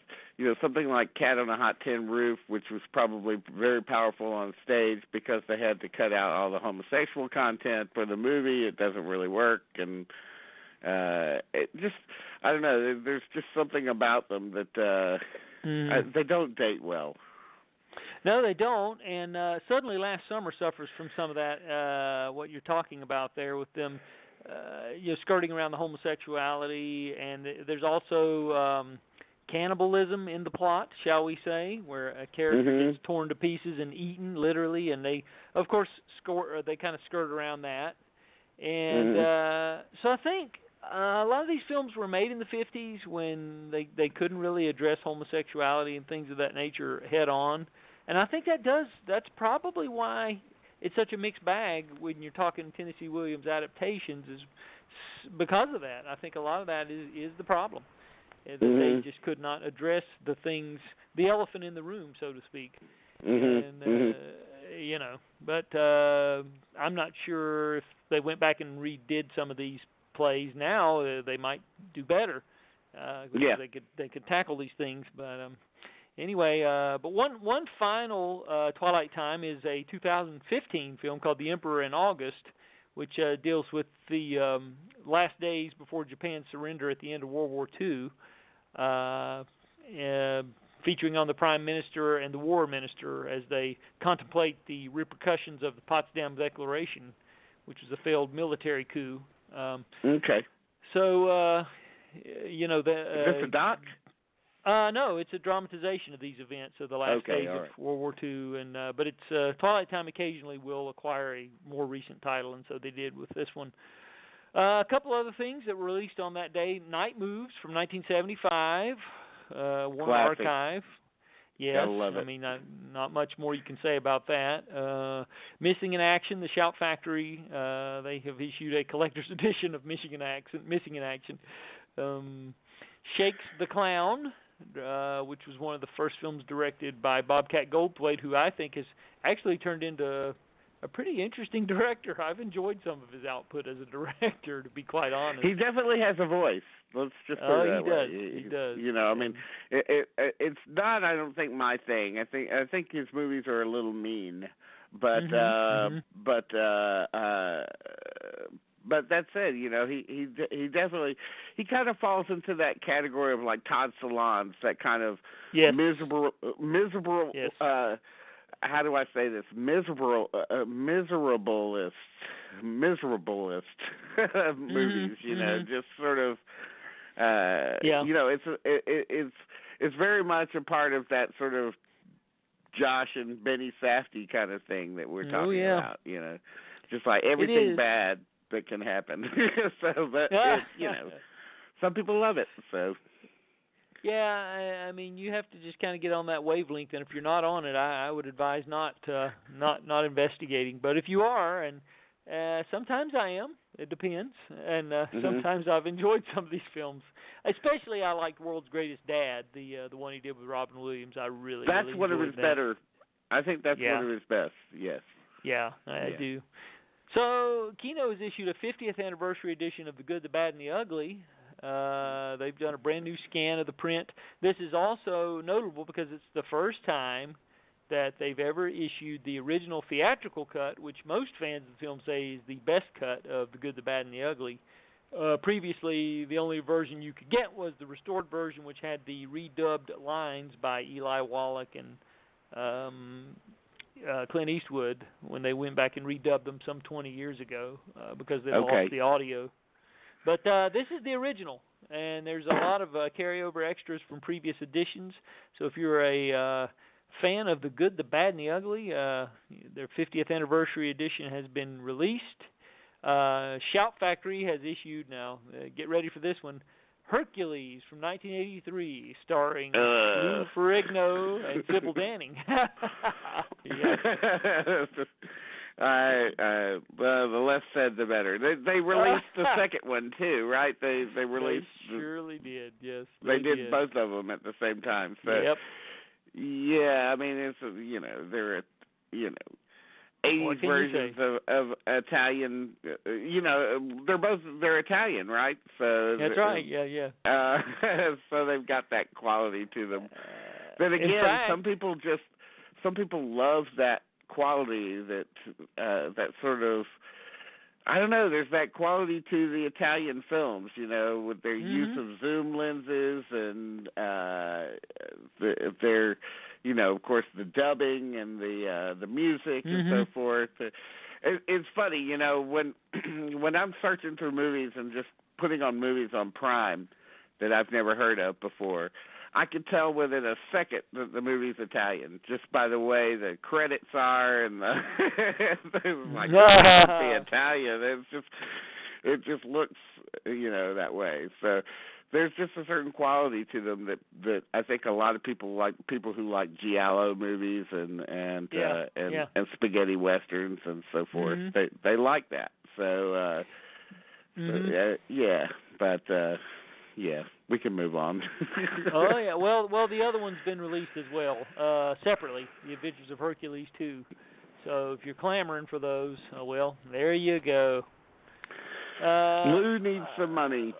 something like Cat on a Hot Tin Roof, which was probably very powerful on stage because they had to cut out all the homosexual content for the movie. It doesn't really work, and it just, I don't know. There's just something about them that they don't date well. No, they don't, and Suddenly Last Summer suffers from some of that, what you're talking about there with them, skirting around the homosexuality, and there's also cannibalism in the plot, shall we say, where a character gets torn to pieces and eaten, literally, and they, of course, they kind of skirt around that. And so I think a lot of these films were made in the 50s when they couldn't really address homosexuality and things of that nature head on. And I think that's probably why it's such a mixed bag when you're talking Tennessee Williams adaptations, is because of that. I think a lot of that is the problem, that they just could not address the things, the elephant in the room, so to speak. And, but I'm not sure if they went back and redid some of these plays now, they might do better. They could tackle these things, but anyway, but one final Twilight Time is a 2015 film called The Emperor in August, which deals with the last days before Japan's surrender at the end of World War II, featuring on the Prime Minister and the War Minister as they contemplate the repercussions of the Potsdam Declaration, which was a failed military coup. So, is this a doc? No, it's a dramatization of these events of the last days of World War II, and but it's Twilight Time occasionally will acquire a more recent title, and so they did with this one. A couple other things that were released on that day: Night Moves from 1975, Warner Archive. Yes, gotta love it. I mean, not much more you can say about that. Missing in Action, The Shout Factory. They have issued a collector's edition of Missing in Action. Shakes the Clown, which was one of the first films directed by Bobcat Goldthwait, who I think has actually turned into a pretty interesting director. I've enjoyed some of his output as a director, to be quite honest. He definitely has a voice. Let's just put it that way. He does. I mean, it's not, I don't think, my thing. I think his movies are a little mean, but that said, he definitely, he kind of falls into that category of like Todd Solondz, that kind of miserable. Yes. How do I say this? Miserablest movies. Just sort of. It's very much a part of that sort of Josh and Benny Safdie kind of thing that we're talking about. Just like everything bad that can happen. So, but some people love it. So. Yeah, I mean, you have to just kind of get on that wavelength, and if you're not on it, I would advise not investigating. But if you are, and sometimes I am, it depends, and sometimes I've enjoyed some of these films. Especially, I liked World's Greatest Dad, the one he did with Robin Williams. That's really one of his better. I think that's one of his best. Yes. Yeah, I do. So Kino has issued a 50th anniversary edition of The Good, the Bad, and the Ugly. They've done a brand new scan of the print. This is also notable because it's the first time that they've ever issued the original theatrical cut, which most fans of the film say is the best cut of The Good, the Bad, and the Ugly. Previously, the only version you could get was the restored version, which had the redubbed lines by Eli Wallach and Clint Eastwood when they went back and redubbed them some 20 years ago because they lost the audio. But this is the original, and there's a lot of carryover extras from previous editions. So if you're a fan of The Good, the Bad, and the Ugly, their 50th anniversary edition has been released. Shout Factory has issued, now get ready for this one, Hercules from 1983, starring Lou Ferrigno and Sybil Danning. The less said, the better. They released the second one too, right? They released. They surely did. Yes, they did both of them at the same time. So, yep. Yeah, I mean, it's they're '80s versions of Italian. They're Italian, right? So that's right. Yeah. So they've got that quality to them. But again, some people love that quality, that sort of. I don't know. There's that quality to the Italian films, with their use of zoom lenses and their, of course, the dubbing and the music and so forth. It's funny, when I'm searching through movies and just putting on movies on Prime that I've never heard of before, I can tell within a second that the movie's Italian just by the way the credits are and the like the Italian. It just looks that way. So there's just a certain quality to them that I think a lot of people who like giallo movies and spaghetti westerns and so forth. They like that. So we can move on. Oh yeah, well, the other one's been released as well, separately. The Adventures of Hercules 2. So if you're clamoring for those, there you go. Lou needs some money.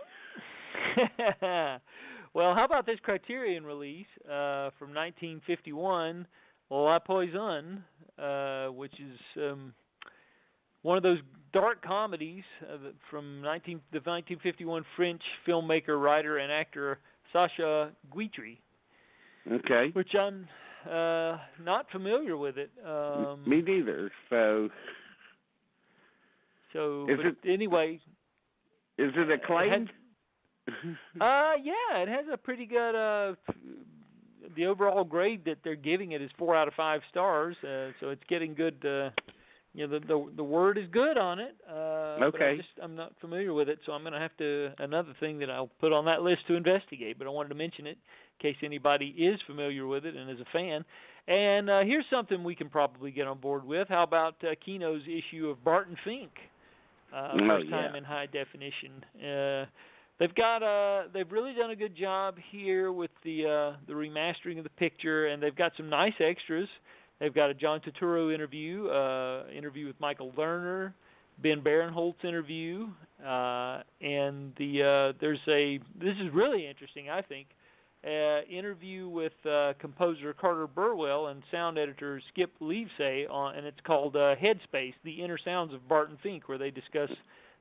Well, how about this Criterion release from 1951, La Poison, which is one of those dark comedies from the 1951 French filmmaker, writer, and actor Sacha Guitry. Okay. Which I'm not familiar with it. Me neither. Anyway. Is it acclaimed? It has a pretty good. The overall grade that they're giving it is 4 out of 5 stars. So it's getting good. The word is good on it. Okay. But I'm not familiar with it, so I'm going to have to another thing that I'll put on that list to investigate. But I wanted to mention it in case anybody is familiar with it and is a fan. And here's something we can probably get on board with. How about Kino's issue of Barton Fink? First time in high definition. They've really done a good job here with the remastering of the picture, and they've got some nice extras. They've got a John Turturro interview with Michael Lerner, Ben Barinholtz interview, and this is really interesting, I think, interview with composer Carter Burwell and sound editor Skip Leavesay, and it's called Headspace, The Inner Sounds of Barton Fink, where they discuss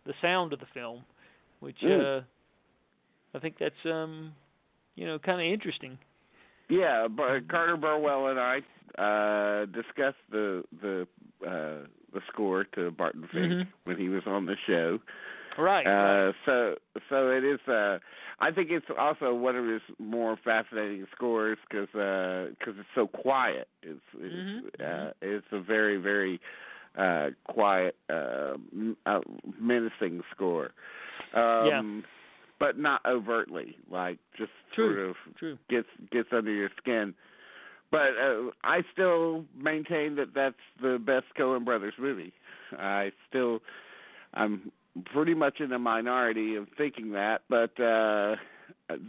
the sound of the film, which I think that's kind of interesting. Yeah, but Carter Burwell and I discussed the score to Barton Fink when he was on the show. Right. So it is. I think it's also one of his more fascinating scores because it's so quiet. It's a very, very quiet, menacing score. But not overtly, like just sort of gets under your skin. But I still maintain that that's the best Coen Brothers movie. I'm pretty much in the minority of thinking that, but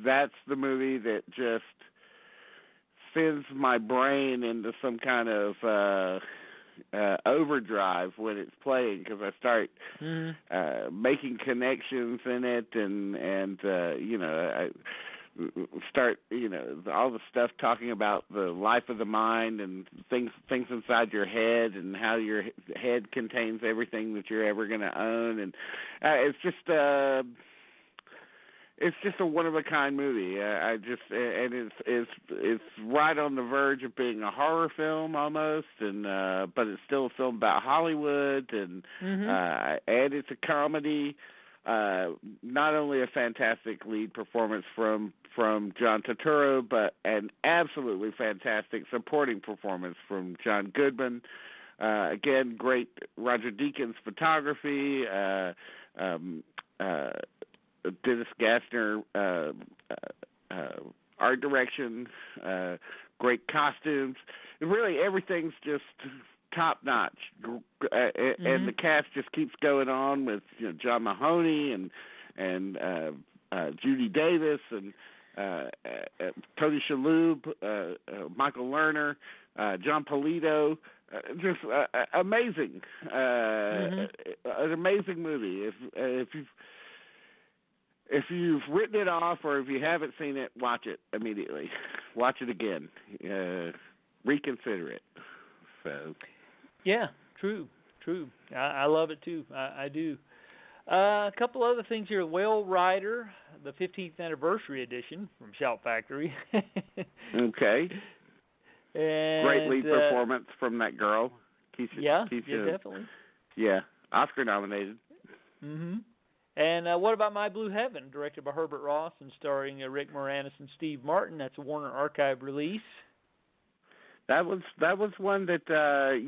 that's the movie that just sends my brain into some kind of overdrive when it's playing because I start making connections in it and I start all the stuff talking about the life of the mind and things inside your head and how your head contains everything that you're ever going to own, and it's just a one of a kind movie. It's right on the verge of being a horror film almost, and but it's still a film about Hollywood, and it's a comedy. Not only a fantastic lead performance from John Turturro, but an absolutely fantastic supporting performance from John Goodman. Again, great Roger Deakins photography. Dennis Gassner art direction. Great costumes. Really, everything's just top notch, and the cast just keeps going on with John Mahoney and Judy Davis and Tony Shalhoub, Michael Lerner, John Polito, just amazing, an amazing movie. If you've written it off or if you haven't seen it, watch it immediately. Watch it again. Reconsider it. So. Yeah, true. I love it too. I do. A couple other things here. Whale Rider, the 15th anniversary edition from Shout Factory. Okay. And, great lead performance from that girl. Keisha, yeah, definitely. Yeah, Oscar nominated. Mm-hmm. And what about My Blue Heaven, directed by Herbert Ross and starring Rick Moranis and Steve Martin? That's a Warner Archive release. That was one that I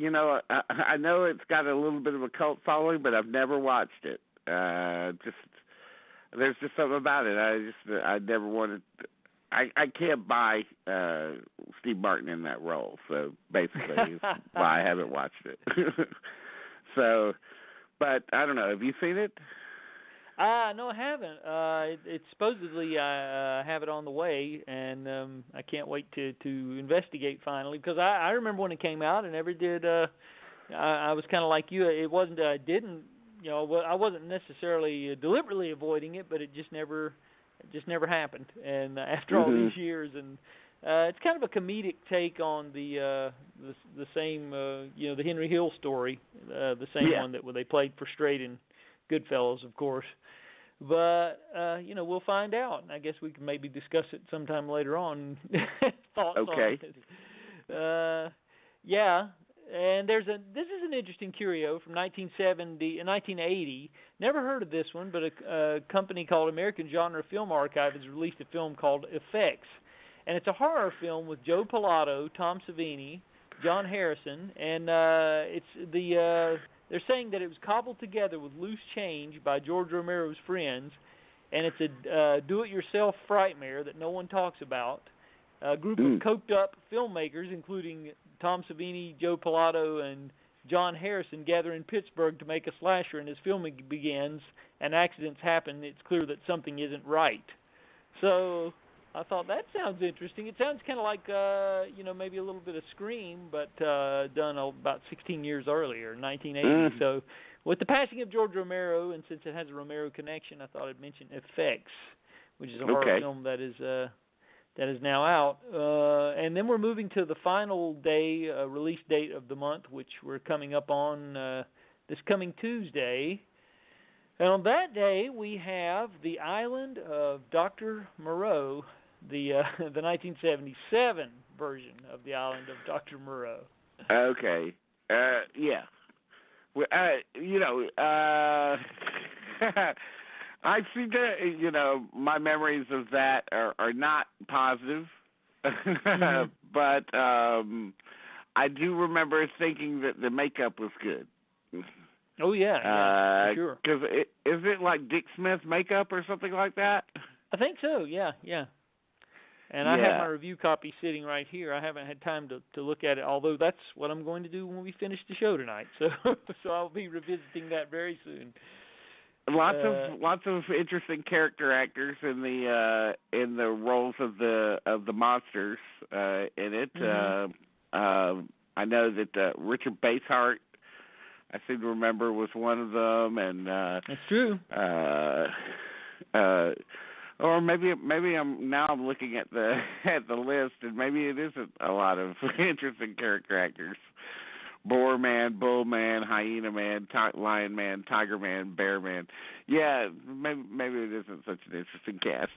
know it's got a little bit of a cult following, but I've never watched it. There's just something about it. I never wanted. I can't buy Steve Martin in that role, so basically that's why I haven't watched it. So, but I don't know. Have you seen it? No, I haven't. It's supposedly I have it on the way, and I can't wait to investigate finally, because I remember when it came out and never did. I was kind of like you. It wasn't that I didn't, I wasn't necessarily deliberately avoiding it, but it just never happened. And after all these years, and it's kind of a comedic take on the same, the Henry Hill story, the same one that they played for Strait and Goodfellas, of course. But, we'll find out. I guess we can maybe discuss it sometime later on. Thoughts on it. Yeah. And this is an interesting curio from 1980. Never heard of this one, but a company called American Genre Film Archive has released a film called Effects. And it's a horror film with Joe Pilato, Tom Savini, John Harrison, and they're saying that it was cobbled together with loose change by George Romero's friends, and it's a do-it-yourself frightmare that no one talks about. A group of coked-up filmmakers, including Tom Savini, Joe Pilato, and John Harrison, gather in Pittsburgh to make a slasher, and as filming begins and accidents happen, it's clear that something isn't right. So I thought, that sounds interesting. It sounds kind of like, maybe a little bit of Scream, but done about 16 years earlier, 1980. So with the passing of George Romero, and since it has a Romero connection, I thought I'd mention Effects, which is a horror film that is now out. And then we're moving to the final day, release date of the month, which we're coming up on this coming Tuesday. And on that day, we have The Island of Dr. Moreau, the 1977 version of The Island of Dr. Moreau. Okay. Yeah. Well, I see that, my memories of that are not positive, but I do remember thinking that the makeup was good. Oh, yeah, for sure. Because is it like Dick Smith makeup or something like that? I think so, yeah. And I have my review copy sitting right here. I haven't had time to look at it, although that's what I'm going to do when we finish the show tonight. So I'll be revisiting that very soon. Lots of interesting character actors in the roles of the monsters in it. I know that Richard Basehart, I seem to remember, was one of them, and that's true. Or maybe I'm looking at the list, and maybe it isn't a lot of interesting character actors. Boar Man, Bull Man, Hyena Man, Lion Man, Tiger Man, Bear Man. Yeah, maybe it isn't such an interesting cast.